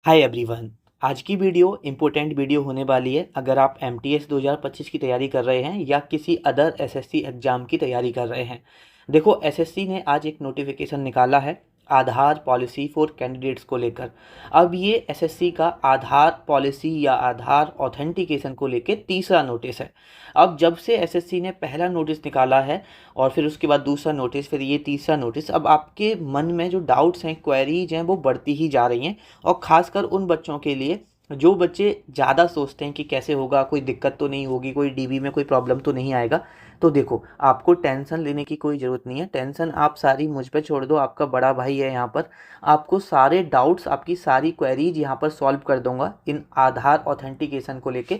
Hi everyone. आज की video important video होने वाली है। अगर आप एमटीएस 2025 की तैयारी कर रहे हैं या किसी अदर एसएससी एग्ज़ाम की तैयारी कर रहे हैं। देखो, एसएससी ने आज एक नोटिफिकेशन निकाला है आधार पॉलिसी फॉर कैंडिडेट्स को लेकर। अब ये एसएससी का आधार पॉलिसी या आधार ऑथेंटिकेशन को लेकर तीसरा नोटिस है। अब जब से एसएससी ने पहला नोटिस निकाला है और फिर उसके बाद दूसरा नोटिस, फिर ये तीसरा नोटिस, अब आपके मन में जो डाउट्स हैं, क्वेरीज हैं, वो बढ़ती ही जा रही हैं। और ख़ासकर उन बच्चों के लिए जो बच्चे ज़्यादा सोचते हैं कि कैसे होगा, कोई दिक्कत तो नहीं होगी, कोई डीबी में कोई प्रॉब्लम तो नहीं आएगा। तो देखो, आपको टेंशन लेने की कोई ज़रूरत नहीं है। टेंशन आप सारी मुझ पे छोड़ दो, आपका बड़ा भाई है यहाँ पर। आपको सारे डाउट्स, आपकी सारी क्वेरीज यहाँ पर सॉल्व कर दूंगा इन आधार ऑथेंटिकेशन को लेके।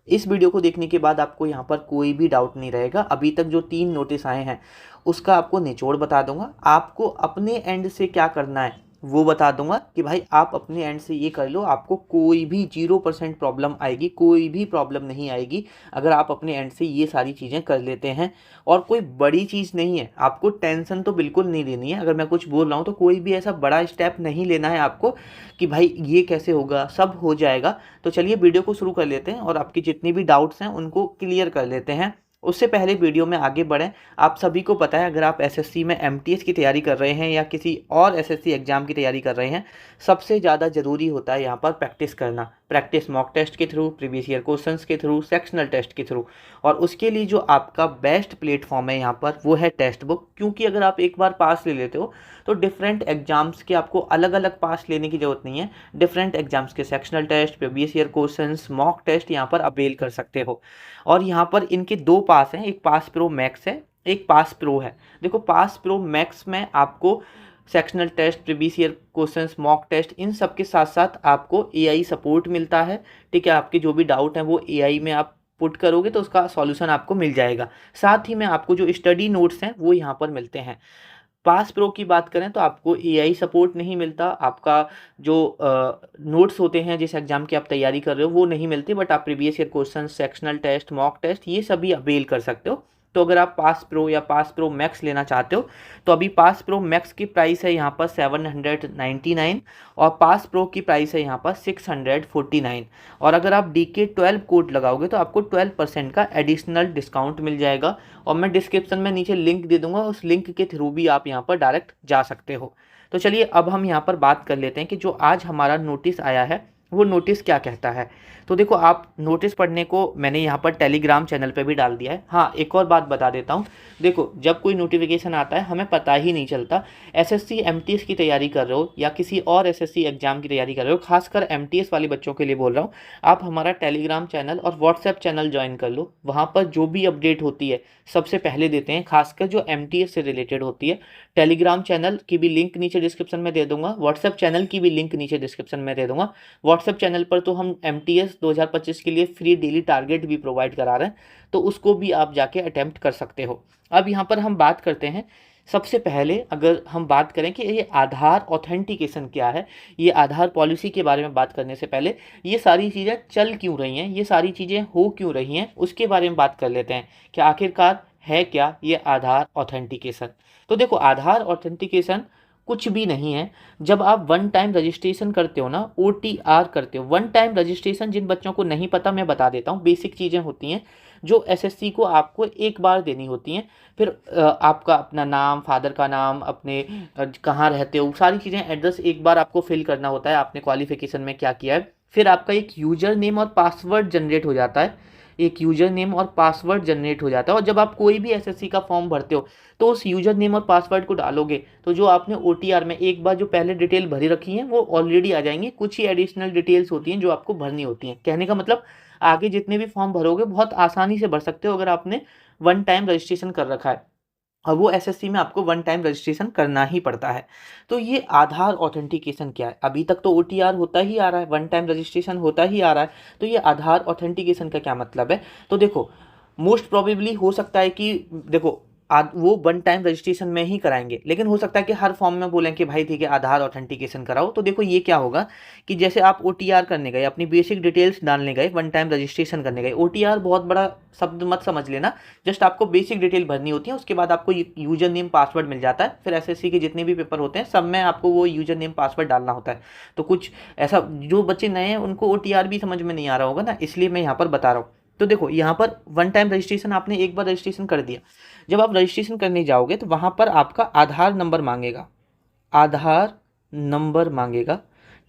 इस वीडियो को देखने के बाद आपको यहाँ पर कोई भी डाउट नहीं रहेगा। अभी तक जो 3 नोटिस आए हैं उसका आपको निचोड़ बता दूंगा। आपको अपने एंड से क्या करना है वो बता दूंगा कि भाई आप अपने एंड से ये कर लो, आपको कोई भी 0% प्रॉब्लम आएगी, कोई भी प्रॉब्लम नहीं आएगी अगर आप अपने एंड से ये सारी चीज़ें कर लेते हैं। और कोई बड़ी चीज़ नहीं है, आपको टेंशन तो बिल्कुल नहीं लेनी है। अगर मैं कुछ बोल रहा हूँ तो कोई भी ऐसा बड़ा स्टेप नहीं लेना है आपको कि भाई ये कैसे होगा, सब हो जाएगा। तो चलिए वीडियो को शुरू कर लेते हैं और आपकी जितनी भी डाउट्स हैं उनको क्लियर कर लेते हैं। उससे पहले वीडियो में आगे बढ़ें, आप सभी को पता है अगर आप एसएससी में एमटीएस की तैयारी कर रहे हैं या किसी और एसएससी एग्ज़ाम की तैयारी कर रहे हैं, सबसे ज़्यादा ज़रूरी होता है यहाँ पर प्रैक्टिस करना। प्रैक्टिस मॉक टेस्ट के थ्रू, प्रीवियस ईयर क्वेश्चंस के थ्रू, सेक्शनल टेस्ट के थ्रू। और उसके लिए जो आपका बेस्ट प्लेटफॉर्म है यहाँ पर वो है टेक्स्ट बुक। क्योंकि अगर आप एक बार पास ले लेते हो तो डिफरेंट एग्जाम्स के आपको अलग अलग पास लेने की ज़रूरत नहीं है। डिफरेंट एग्जाम्स के sectional test, previous year questions, mock test यहाँ पर अवेल कर सकते हो। और यहाँ पर इनके 2 पास हैं, एक पास प्रो मैक्स है, एक पास प्रो है। देखो, पास प्रो मैक्स में आपको sectional test, previous year questions, mock test, इन सब के साथ साथ आपको एआई सपोर्ट मिलता है। ठीक है, आपके जो भी डाउट हैं वो एआई में आप पुट करोगे तो उसका सॉल्यूशन आपको मिल जाएगा। साथ ही में आपको जो स्टडी नोट्स हैं वो यहाँ पर मिलते हैं। पास प्रो की बात करें तो आपको एआई सपोर्ट नहीं मिलता, आपका जो नोट्स होते हैं जिस एग्जाम की आप तैयारी कर रहे हो वो नहीं मिलते, बट आप previous year question, sectional test, mock test ये सभी अवेल कर सकते हो। तो अगर आप पास प्रो या पास प्रो मैक्स लेना चाहते हो तो अभी पास प्रो मैक्स की प्राइस है यहाँ पर 799 और पास प्रो की प्राइस है यहाँ पर 649। और अगर आप DK12 कोड लगाओगे तो आपको 12% का एडिशनल डिस्काउंट मिल जाएगा। और मैं डिस्क्रिप्शन में नीचे लिंक दे दूंगा, उस लिंक के थ्रू भी आप यहाँ पर डायरेक्ट जा सकते हो। तो चलिए अब हम यहाँ पर बात कर लेते हैं कि जो आज हमारा नोटिस आया है वो नोटिस क्या कहता है। तो देखो, आप नोटिस पढ़ने को मैंने यहाँ पर टेलीग्राम चैनल पे भी डाल दिया है। हाँ, एक और बात बता देता हूँ। देखो, जब कोई नोटिफिकेशन आता है हमें पता ही नहीं चलता। एसएससी एमटीएस की तैयारी कर रहे हो या किसी और एसएससी एग्जाम की तैयारी कर रहे हो, खासकर एमटीएस वाले बच्चों के लिए बोल रहा हूँ, आप हमारा टेलीग्राम चैनल और व्हाट्सएप चैनल ज्वाइन कर लो। वहाँ पर जो भी अपडेट होती है सबसे पहले देते हैं, खासकर जो एमटीएस से रिलेटेड होती है। टेलीग्राम चैनल की भी लिंक नीचे डिस्क्रिप्शन में दे दूंगा, व्हाट्सएप चैनल की भी लिंक नीचे डिस्क्रिप्शन में दे दूंगा। व्हाट्सएप चैनल पर तो हम एमटीएस 2025 के लिए फ्री डेली टारगेट भी प्रोवाइड करा रहे हैं, तो उसको भी आप जाके अटेम्प्ट कर सकते हो। अब यहाँ पर हम बात करते हैं, सबसे पहले अगर हम बात करें कि ये आधार ऑथेंटिकेशन क्या है, ये आधार पॉलिसी के बारे में बात करने से पहले ये सारी चीज़ें चल क्यों रही हैं, ये सारी चीज़ें हो क्यों रही हैं, उसके बारे में बात कर लेते हैं कि आखिरकार है क्या ये आधार ऑथेंटिकेशन। तो देखो, आधार ऑथेंटिकेशन कुछ भी नहीं है। जब आप वन टाइम रजिस्ट्रेशन करते हो ना, OTR करते हो, वन टाइम रजिस्ट्रेशन, जिन बच्चों को नहीं पता मैं बता देता हूँ, बेसिक चीज़ें होती हैं जो एसएससी को आपको एक बार देनी होती हैं। फिर आपका अपना नाम, फादर का नाम, अपने कहाँ रहते हो, सारी चीज़ें, एड्रेस एक बार आपको फिल करना होता है, आपने क्वालिफिकेशन में क्या किया है। फिर आपका एक यूजर नेम और पासवर्ड जनरेट हो जाता है, एक यूजर नेम और पासवर्ड जनरेट हो जाता है। और जब आप कोई भी एसएससी का फॉर्म भरते हो तो उस यूजर नेम और पासवर्ड को डालोगे तो जो आपने OTR में एक बार जो पहले डिटेल भरी रखी है वो ऑलरेडी आ जाएंगी। कुछ ही एडिशनल डिटेल्स होती हैं जो आपको भरनी होती हैं। कहने का मतलब, आगे जितने भी फॉर्म भरोगे बहुत आसानी से भर सकते हो अगर आपने वन टाइम रजिस्ट्रेशन कर रखा है। और वो एसएससी में आपको वन टाइम रजिस्ट्रेशन करना ही पड़ता है। तो ये आधार ऑथेंटिकेशन क्या है? अभी तक तो OTR होता ही आ रहा है, वन टाइम रजिस्ट्रेशन होता ही आ रहा है, तो ये आधार ऑथेंटिकेशन का क्या मतलब है? तो देखो, मोस्ट प्रोबेबली हो सकता है कि देखो, वो वन टाइम रजिस्ट्रेशन में ही कराएंगे। लेकिन हो सकता है कि हर फॉर्म में बोलें कि भाई ठीक है आधार ऑथेंटिकेशन कराओ। तो देखो ये क्या होगा कि जैसे आप OTR करने गए, अपनी बेसिक डिटेल्स डालने गए, वन टाइम रजिस्ट्रेशन करने गए। OTR बहुत बड़ा शब्द मत समझ लेना, जस्ट आपको बेसिक डिटेल भरनी होती है, उसके बाद आपको यूजर नेम पासवर्ड मिल जाता है। फिर SSC के जितने भी पेपर होते हैं सब में आपको वो यूजर नेम पासवर्ड डालना होता है। तो कुछ ऐसा, जो बच्चे नए हैं उनको OTR भी समझ में नहीं आ रहा होगा ना, इसलिए मैं यहाँ पर बता रहा हूँ। तो देखो यहाँ पर वन टाइम रजिस्ट्रेशन आपने एक बार रजिस्ट्रेशन कर दिया, जब आप रजिस्ट्रेशन करने जाओगे तो वहाँ पर आपका आधार नंबर मांगेगा, आधार नंबर मांगेगा।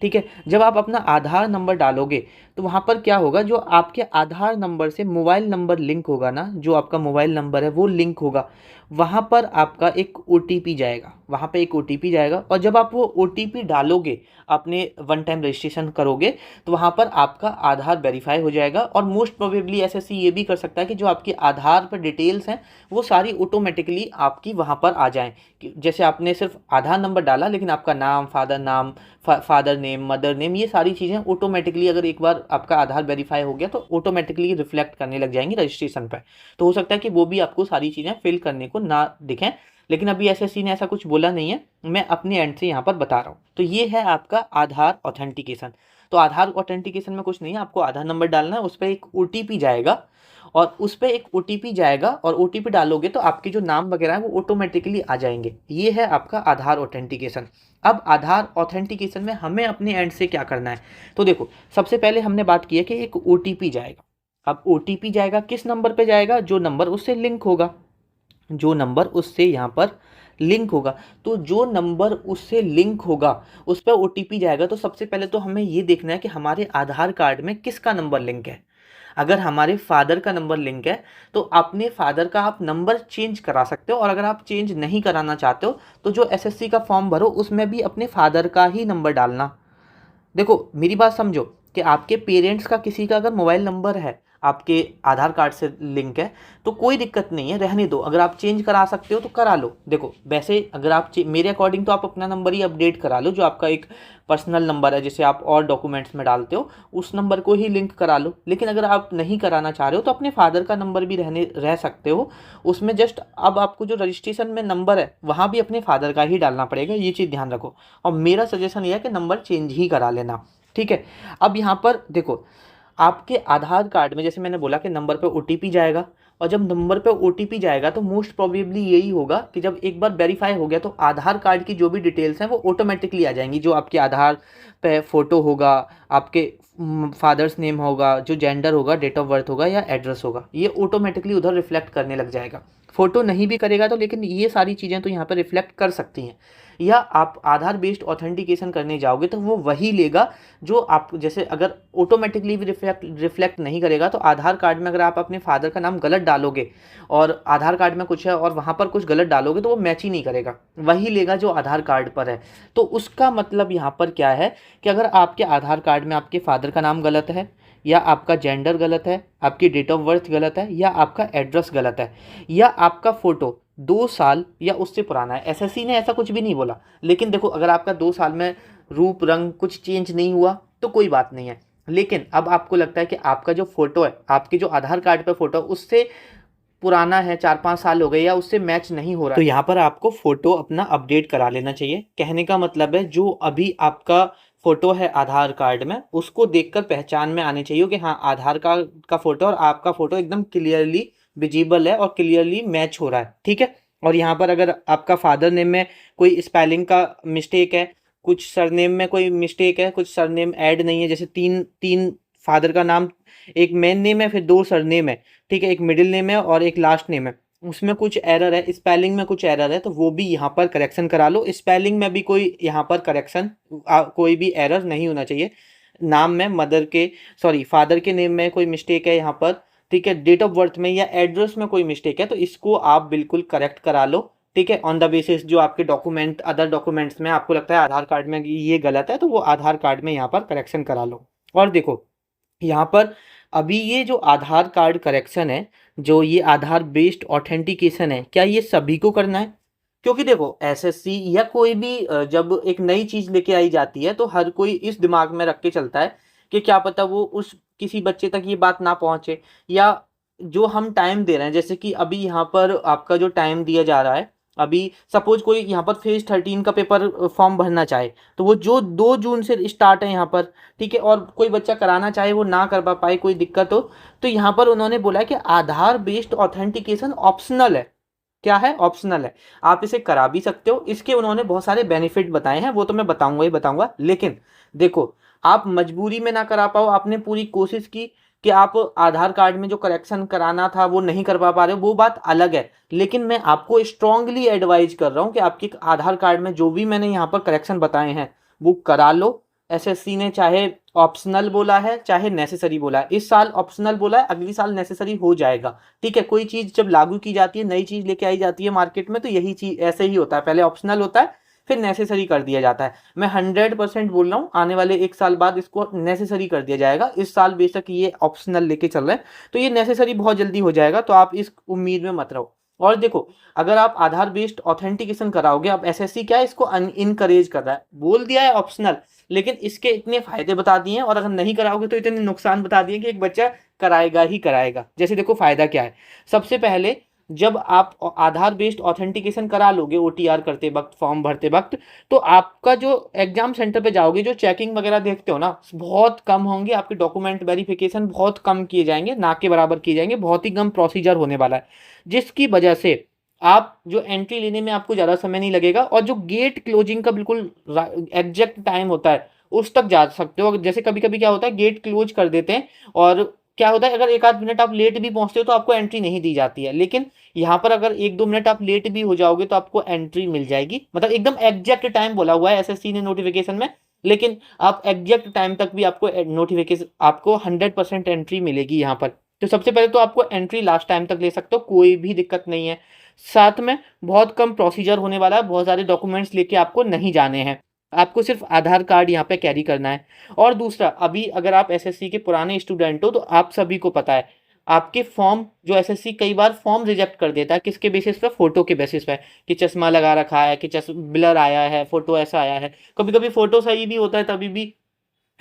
ठीक है, जब आप अपना आधार नंबर डालोगे तो वहाँ पर क्या होगा, जो आपके आधार नंबर से मोबाइल नंबर लिंक होगा ना, जो आपका मोबाइल नंबर है वो लिंक होगा, वहाँ पर आपका एक OTP जाएगा, वहाँ पे एक OTP जाएगा। और जब आप वो OTP डालोगे, अपने वन टाइम रजिस्ट्रेशन करोगे, तो वहाँ पर आपका आधार वेरीफाई हो जाएगा। और मोस्ट प्रोबेबली SSC ये भी कर सकता है कि जो आपके आधार पर डिटेल्स हैं वो सारी ऑटोमेटिकली आपकी वहाँ पर आ जाएं। जैसे आपने सिर्फ आधार नंबर डाला, लेकिन आपका नाम, फादर नाम, फादर नेम, मदर नेम, ये सारी चीज़ें ऑटोमेटिकली, अगर एक बार आपका आधार वेरीफाई हो गया तो ऑटोमेटिकली रिफ्लेक्ट करने लग जाएंगी रजिस्ट्रेशन पर। तो हो सकता है कि वो भी आपको सारी चीज़ें फिल करने को ना दिखें, लेकिन अभी SSC ने ऐसा कुछ बोला नहीं है, मैं अपने एंड से यहाँ पर बता रहा हूँ। तो ये है आपका आधार ऑथेंटिकेशन। तो आधार ऑथेंटिकेशन में कुछ नहीं है, आपको आधार नंबर डालना है, उस पर एक OTP जाएगा, और उस पर एक OTP जाएगा, और OTP डालोगे तो आपके जो नाम वगैरह है वो ऑटोमेटिकली आ जाएंगे। ये है आपका आधार ऑथेंटिकेशन। अब आधार ऑथेंटिकेशन में हमें अपने एंड से क्या करना है, तो देखो सबसे पहले हमने बात की है कि एक OTP जाएगा। अब OTP जाएगा, किस नंबर पे जाएगा, जो नंबर उससे लिंक होगा, जो नंबर उससे यहाँ पर लिंक होगा। तो जो नंबर उससे लिंक होगा उस पर OTP जाएगा। तो सबसे पहले तो हमें ये देखना है कि हमारे आधार कार्ड में किसका नंबर लिंक है। अगर हमारे फादर का नंबर लिंक है तो अपने फादर का आप नंबर चेंज करा सकते हो, और अगर आप चेंज नहीं कराना चाहते हो तो जो SSC का फॉर्म भरो उसमें भी अपने फादर का ही नंबर डालना। देखो मेरी बात समझो कि आपके पेरेंट्स का किसी का अगर मोबाइल नंबर है आपके आधार कार्ड से लिंक है तो कोई दिक्कत नहीं है, रहने दो। अगर आप चेंज करा सकते हो तो करा लो। देखो वैसे अगर आप मेरे अकॉर्डिंग तो आप अपना नंबर ही अपडेट करा लो, जो आपका एक पर्सनल नंबर है जिसे आप और डॉक्यूमेंट्स में डालते हो उस नंबर को ही लिंक करा लो। लेकिन अगर आप नहीं कराना चाह रहे हो तो अपने फादर का नंबर भी रह सकते हो उसमें। जस्ट अब आपको जो रजिस्ट्रेशन में नंबर है वहाँ भी अपने फादर का ही डालना पड़ेगा, ये चीज़ ध्यान रखो। और मेरा सजेशन ये है कि नंबर चेंज ही करा लेना, ठीक है। अब यहाँ पर देखो आपके आधार कार्ड में जैसे मैंने बोला कि नंबर पे OTP जाएगा, और जब नंबर पे OTP जाएगा तो मोस्ट प्रोबेबली यही होगा कि जब एक बार वेरीफाई हो गया तो आधार कार्ड की जो भी डिटेल्स हैं वो ऑटोमेटिकली आ जाएंगी। जो आपके आधार पे फ़ोटो होगा, आपके फादर्स नेम होगा, जो जेंडर होगा, डेट ऑफ बर्थ होगा या एड्रेस होगा, ये ऑटोमेटिकली उधर रिफ्लेक्ट करने लग जाएगा। फ़ोटो नहीं भी करेगा तो लेकिन ये सारी चीज़ें तो यहाँ पर रिफ्लेक्ट कर सकती हैं। या आप आधार बेस्ड ऑथेंटिकेशन करने जाओगे तो वो वही लेगा जो आप, जैसे अगर ऑटोमेटिकली भी रिफ्लेक्ट नहीं करेगा तो आधार कार्ड में अगर आप अपने फादर का नाम गलत डालोगे और आधार कार्ड में कुछ है और वहाँ पर कुछ गलत डालोगे तो वो मैच ही नहीं करेगा, वही लेगा जो आधार कार्ड पर है। तो उसका मतलब यहाँ पर क्या है कि अगर आपके आधार कार्ड में आपके फादर का नाम गलत है, या आपका जेंडर गलत है, आपकी डेट ऑफ बर्थ गलत है, या आपका एड्रेस गलत है, या आपका फ़ोटो 2 साल या उससे पुराना है, SSC ने ऐसा कुछ भी नहीं बोला। लेकिन देखो अगर आपका 2 साल में रूप रंग कुछ चेंज नहीं हुआ तो कोई बात नहीं है। लेकिन अब आपको लगता है कि आपका जो फ़ोटो है, आपके जो आधार कार्ड पर फ़ोटो उससे पुराना है, 4-5 साल हो गए या उससे मैच नहीं हो रहा, तो यहाँ पर आपको फ़ोटो अपना अपडेट करा लेना चाहिए। कहने का मतलब है जो अभी आपका फ़ोटो है आधार कार्ड में उसको देखकर पहचान में आनी चाहिए कि हाँ आधार कार्ड का फ़ोटो और आपका फ़ोटो एकदम क्लियरली विजिबल है और क्लियरली मैच हो रहा है, ठीक है। और यहाँ पर अगर आपका फादर नेम में कोई स्पेलिंग का मिस्टेक है, कुछ सरनेम में कोई मिस्टेक है, कुछ सरनेम ऐड नहीं है, जैसे तीन फादर का नाम, एक मेन नेम है फिर 2 सरनेम है, ठीक है, एक मिडिल नेम है और एक लास्ट नेम है, उसमें कुछ एरर है, स्पेलिंग में कुछ एरर है तो वो भी यहाँ पर करेक्शन करा लो। स्पेलिंग में भी कोई यहाँ पर करेक्शन, कोई भी एरर नहीं होना चाहिए। नाम में फादर के नेम में कोई मिस्टेक है यहाँ पर, ठीक है, डेट ऑफ बर्थ में या एड्रेस में कोई मिस्टेक है तो इसको आप बिल्कुल करेक्ट करा लो, ठीक है। ऑन द बेसिस जो आपके डॉक्यूमेंट, अदर डॉक्यूमेंट्स में आपको लगता है आधार कार्ड में ये गलत है तो वो आधार कार्ड में यहाँ पर करेक्शन करा लो। और देखो यहाँ पर अभी ये जो आधार कार्ड करेक्शन है, जो ये आधार बेस्ड ऑथेंटिकेशन है, क्या ये सभी को करना है? क्योंकि देखो SSC या कोई भी जब एक नई चीज़ लेके आई जाती है तो हर कोई इस दिमाग में रख के चलता है कि क्या पता वो उस किसी बच्चे तक ये बात ना पहुंचे, या जो हम टाइम दे रहे हैं, जैसे कि अभी यहाँ पर आपका जो टाइम दिया जा रहा है, अभी सपोज कोई यहाँ पर फेज 13 का पेपर फॉर्म भरना चाहे तो वो जो 2 जून से स्टार्ट है यहाँ पर, ठीक है, और कोई बच्चा कराना चाहे वो ना कर पाए, कोई दिक्कत हो, तो यहाँ पर उन्होंने बोला है कि आधार बेस्ड ऑथेंटिकेशन ऑप्शनल है। क्या है? ऑप्शनल है। आप इसे करा भी सकते हो। इसके उन्होंने बहुत सारे बेनिफिट बताए हैं, वो तो मैं बताऊंगा ही बताऊंगा, लेकिन देखो, आप मजबूरी में ना करा पाओ, आपने पूरी कोशिश की कि आप आधार कार्ड में जो करेक्शन कराना था वो नहीं कर पा रहे हो, वो बात अलग है। लेकिन मैं आपको स्ट्रांगली एडवाइज कर रहा हूं कि आपके आधार कार्ड में जो भी मैंने यहाँ पर करेक्शन बताए हैं वो करा लो। एसएससी ने चाहे ऑप्शनल बोला है चाहे नेसेसरी बोला है, इस साल ऑप्शनल बोला है, अगली साल नेसेसरी हो जाएगा। ठीक है, कोई चीज जब लागू की जाती है, नई चीज लेके आई जाती है मार्केट में, तो यही चीज ऐसे ही होता है, पहले ऑप्शनल होता है फिर नेसेसरी कर दिया जाता है। मैं 100% बोल रहा हूँ, आने वाले 1 साल बाद इसको नेसेसरी कर दिया जाएगा। इस साल बेशक ये ऑप्शनल लेके चल रहे हैं, तो ये नेसेसरी बहुत जल्दी हो जाएगा, तो आप इस उम्मीद में मत रहो। और देखो, अगर आप आधार बेस्ड ऑथेंटिकेशन कराओगे, अब एसएससी क्या है, इसको इनकरेज कर रहा है, बोल दिया है ऑप्शनल, लेकिन इसके इतने फायदे बता दिए हैं, और अगर नहीं कराओगे तो इतने नुकसान बता दिए कि एक बच्चा कराएगा ही कराएगा। जैसे देखो फायदा क्या है, सबसे पहले जब आप आधार बेस्ड ऑथेंटिकेशन करा लोगे ओटीआर करते वक्त, फॉर्म भरते वक्त, तो आपका जो एग्जाम सेंटर पे जाओगे, जो चेकिंग वगैरह देखते हो ना, बहुत कम होंगे, आपके डॉक्यूमेंट वेरिफिकेशन बहुत कम किए जाएंगे, ना के बराबर किए जाएंगे, बहुत ही कम प्रोसीजर होने वाला है, जिसकी वजह से आप जो एंट्री लेने में आपको ज़्यादा समय नहीं लगेगा, और जो गेट क्लोजिंग का बिल्कुल एग्जैक्ट टाइम होता है उस तक जा सकते हो। जैसे कभी कभी क्या होता है, गेट क्लोज कर देते हैं, और क्या होता है, अगर 1 आध मिनट आप लेट भी पहुंचते हो तो आपको एंट्री नहीं दी जाती है, लेकिन यहाँ पर अगर 1-2 मिनट आप लेट भी हो जाओगे तो आपको एंट्री मिल जाएगी। मतलब एकदम एग्जैक्ट टाइम बोला हुआ है एसएससी ने नोटिफिकेशन में, लेकिन आप एग्जैक्ट टाइम तक भी आपको नोटिफिकेशन, आपको 100% एंट्री मिलेगी यहाँ पर। तो सबसे पहले तो आपको एंट्री लास्ट टाइम तक ले सकते हो, कोई भी दिक्कत नहीं है। साथ में बहुत कम प्रोसीजर होने वाला है, बहुत सारे डॉक्यूमेंट्स लेके आपको नहीं जाने हैं, आपको सिर्फ आधार कार्ड यहाँ पे कैरी करना है। और दूसरा, अभी अगर आप एसएससी के पुराने स्टूडेंट हो तो आप सभी को पता है, आपके फॉर्म जो एसएससी कई बार फॉर्म रिजेक्ट कर देता है, किसके बेसिस पे? फोटो के बेसिस पे, कि चश्मा लगा रखा है, कि ब्लर आया है, फोटो ऐसा आया है। कभी कभी फोटो सही भी होता है, तभी भी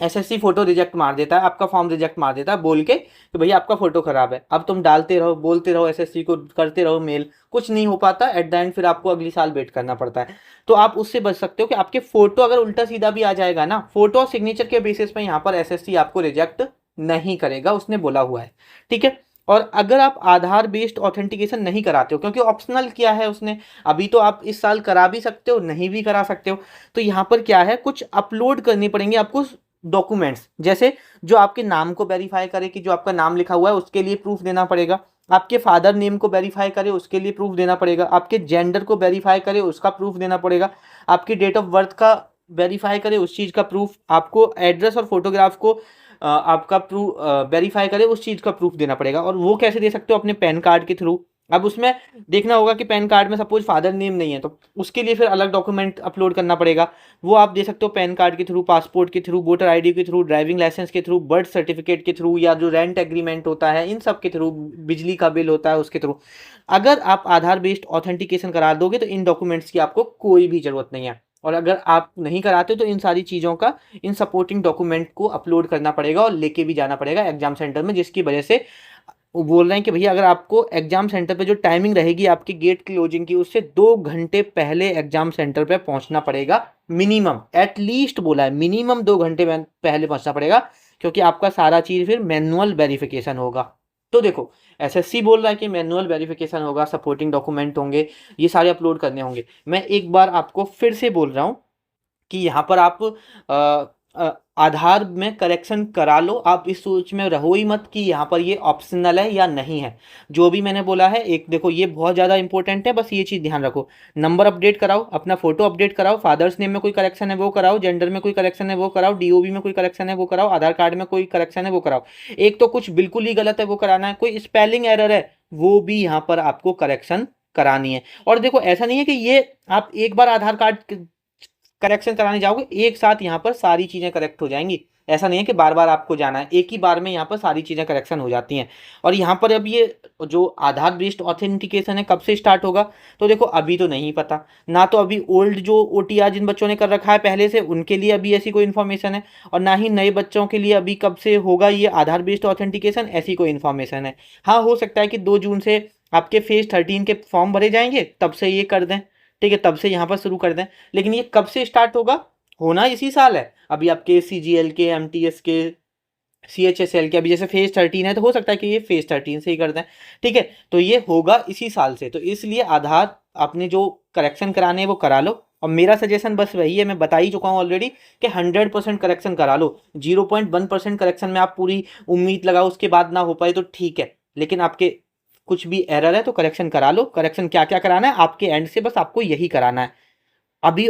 एसएससी फोटो रिजेक्ट मार देता है, आपका फॉर्म रिजेक्ट मार देता है, बोल के कि भैया आपका फोटो खराब है। अब तुम डालते रहो, बोलते रहो, एसएससी को करते रहो मेल, कुछ नहीं हो पाता, एट द एंड फिर आपको अगली साल वेट करना पड़ता है। तो आप उससे बच सकते हो कि आपके फोटो अगर उल्टा सीधा भी आ जाएगा ना, फोटो और सिग्नेचर के बेसिस पे यहाँ पर एसएससी आपको रिजेक्ट नहीं करेगा, उसने बोला हुआ है। ठीक है, और अगर आप आधार बेस्ड ऑथेंटिकेशन नहीं कराते हो, क्योंकि ऑप्शनल किया है उसने, अभी तो आप इस साल करा भी सकते हो, नहीं भी करा सकते हो, तो यहाँ पर क्या है, कुछ अपलोड करनी पड़ेंगे आपको डॉक्यूमेंट्स, जैसे जो आपके नाम को वेरीफाई करे, कि जो आपका नाम लिखा हुआ है उसके लिए प्रूफ देना पड़ेगा, आपके फादर नेम को वेरीफाई करे उसके लिए प्रूफ देना पड़ेगा, आपके जेंडर को वेरीफाई करे उसका प्रूफ देना पड़ेगा, आपकी डेट ऑफ बर्थ का वेरीफाई करे उस चीज़ का प्रूफ, आपको एड्रेस और फोटोग्राफ को आपका प्रूफ वेरीफाई करे उस चीज़ का प्रूफ देना पड़ेगा। और वो कैसे दे सकते हो? अपने पैन कार्ड के थ्रू। अब उसमें देखना होगा कि पैन कार्ड में सपोज फादर नेम नहीं है, तो उसके लिए फिर अलग डॉक्यूमेंट अपलोड करना पड़ेगा, वो आप दे सकते हो पैन कार्ड के थ्रू, पासपोर्ट के थ्रू, वोटर आईडी के थ्रू, ड्राइविंग लाइसेंस के थ्रू, बर्थ सर्टिफिकेट के थ्रू, या जो रेंट एग्रीमेंट होता है इन सब के थ्रू, बिजली का बिल होता है उसके थ्रू। अगर आप आधार बेस्ड ऑथेंटिकेशन करा दोगे तो इन डॉक्यूमेंट्स की आपको कोई भी जरूरत नहीं है, और अगर आप नहीं कराते तो इन सारी चीज़ों का, इन सपोर्टिंग डॉक्यूमेंट को अपलोड करना पड़ेगा और लेके भी जाना पड़ेगा एग्जाम सेंटर में, जिसकी वजह से वो बोल रहे हैं कि भैया अगर आपको एग्जाम सेंटर पे जो टाइमिंग रहेगी आपकी गेट क्लोजिंग की, उससे 2 घंटे पहले एग्जाम सेंटर पे पहुंचना पड़ेगा मिनिमम, एटलीस्ट बोला है मिनिमम 2 घंटे पहले पहुंचना पड़ेगा, क्योंकि आपका सारा चीज़ फिर मैनुअल वेरिफिकेशन होगा। तो देखो, एसएससी बोल रहा है कि मैनुअल वेरिफिकेशन होगा, सपोर्टिंग डॉक्यूमेंट होंगे, ये सारे अपलोड करने होंगे। मैं एक बार आपको फिर से बोल रहा हूँ कि यहाँ पर आप आधार में करेक्शन करा लो, आप इस सोच में रहो ही मत कि यहाँ पर ये ऑप्शनल है या नहीं है। जो भी मैंने बोला है, एक देखो ये बहुत ज़्यादा इंपॉर्टेंट है, बस ये चीज़ ध्यान रखो, नंबर अपडेट कराओ, अपना फोटो अपडेट कराओ, फादर्स नेम में कोई करेक्शन है वो कराओ, जेंडर में कोई करेक्शन है वो कराओ, डीओबी में कोई करेक्शन है वो कराओ, आधार कार्ड में कोई करेक्शन है वो कराओ। एक तो कुछ बिल्कुल ही गलत है वो कराना है, कोई स्पेलिंग एरर है वो भी यहाँ पर आपको करेक्शन करानी है। और देखो ऐसा नहीं है कि ये आप एक बार आधार कार्ड करेक्शन कराने जाओगे एक साथ यहाँ पर सारी चीज़ें करेक्ट हो जाएंगी। ऐसा नहीं है कि बार बार आपको जाना है, एक ही बार में यहाँ पर सारी चीज़ें करेक्शन हो जाती हैं। और यहाँ पर अब ये जो आधार बेस्ड ऑथेंटिकेशन है कब से स्टार्ट होगा, तो देखो अभी तो नहीं पता ना, तो अभी ओल्ड जो OTR जिन बच्चों ने कर रखा है पहले से उनके लिए अभी ऐसी कोई इन्फॉर्मेशन है, और ना ही नए बच्चों के लिए अभी कब से होगा ये आधार बेस्ड ऑथेंटिकेशन ऐसी कोई इन्फॉर्मेशन है। हाँ, हो सकता है कि 2 जून से आपके फेज 13 के फॉर्म भरे जाएंगे तब से ये कर दें, ठीक है, तब से यहाँ पर शुरू कर दें। लेकिन ये कब से स्टार्ट होगा, होना इसी साल है। अभी आपके CGL के, MTS के, CHSL के अभी जैसे फेज 13 है तो हो सकता है कि ये फेज 13 से ही कर दें, ठीक है। तो ये होगा इसी साल से, तो इसलिए आधार आपने जो करेक्शन कराने हैं वो करा लो। और मेरा सजेशन बस वही है, मैं बता ही चुका हूँ ऑलरेडी कि 100% करेक्शन करा लो। 0.1% करेक्शन में आप पूरी उम्मीद लगाओ उसके बाद ना हो पाए तो ठीक है, लेकिन आपके कुछ भी एरर है तो करेक्शन करा लो। करेक्शन क्या क्या कराना है आपके एंड से, बस आपको यही कराना है। अभी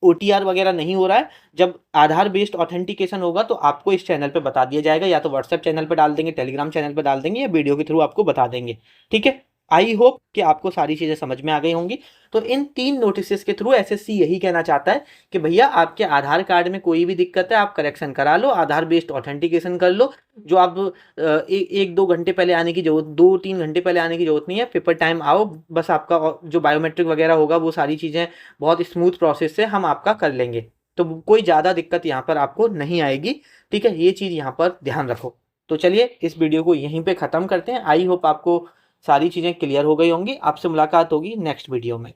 OTR वगैरह नहीं हो रहा है, जब आधार बेस्ड ऑथेंटिकेशन होगा तो आपको इस चैनल पे बता दिया जाएगा, या तो व्हाट्सएप चैनल पे डाल देंगे, टेलीग्राम चैनल पे डाल देंगे, या वीडियो के थ्रू आपको बता देंगे, ठीक है। आई होप कि आपको सारी चीज़ें समझ में आ गई होंगी। तो इन 3 नोटिस के थ्रू SSC यही कहना चाहता है कि भैया आपके आधार कार्ड में कोई भी दिक्कत है आप करेक्शन करा लो, आधार बेस्ड ऑथेंटिकेशन कर लो। जो आप 1-2 घंटे पहले आने की जरूरत, 2-3 घंटे पहले आने की जरूरत नहीं है, पेपर टाइम आओ, बस आपका जो बायोमेट्रिक वगैरह होगा वो सारी चीज़ें बहुत स्मूथ प्रोसेस से हम आपका कर लेंगे, तो कोई ज़्यादा दिक्कत यहाँ पर आपको नहीं आएगी, ठीक है। ये चीज़ यहाँ पर ध्यान रखो। तो चलिए इस वीडियो को यहीं पे ख़त्म करते हैं। आई होप आपको सारी चीज़ें क्लियर हो गई होंगी। आपसे मुलाकात होगी नेक्स्ट वीडियो में।